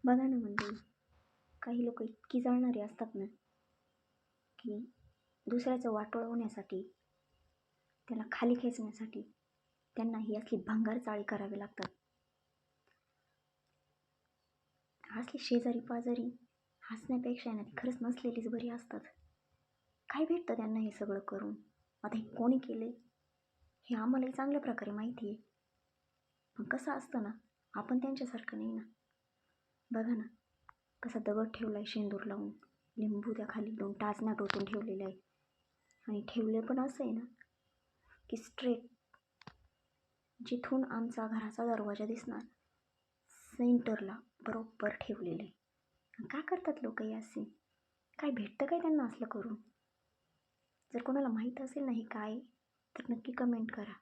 बघा ना, म्हणजे काही लोक इतकी जळणारी असतात ना, की दुसऱ्याचं वाटोळं होण्यासाठी, त्याला खाली खेचण्यासाठी त्यांना ही असली भंगार चाळी करावी लागतात. असली शेजारी पाजारी हसण्यापेक्षा ना ती खरंच नसलेलीच बरी असतात. काय भेटतं त्यांना हे सगळं करून? आता हे कोणी केले हे आम्हालाही चांगल्या प्रकारे माहिती आहे, पण कसं असतं ना, आपण त्यांच्यासारखं नाही ना. बघा ना, कसा दगड ठेवला आहे शेंदूर लावून, लिंबू त्या खाली 2 टाचण्या टोचून ठेवलेलं आहे. आणि ठेवलं पण असं आहे ना, की स्ट्रेट जिथून आमचा घराचा दरवाजा दिसणार सेंटरला बरोबर ठेवलेले. का करतात लोक हे असे? काय भेटतं काय त्यांना असलं करून? जर कोणाला माहीत असेल ना हे काय, तर नक्की कमेंट करा.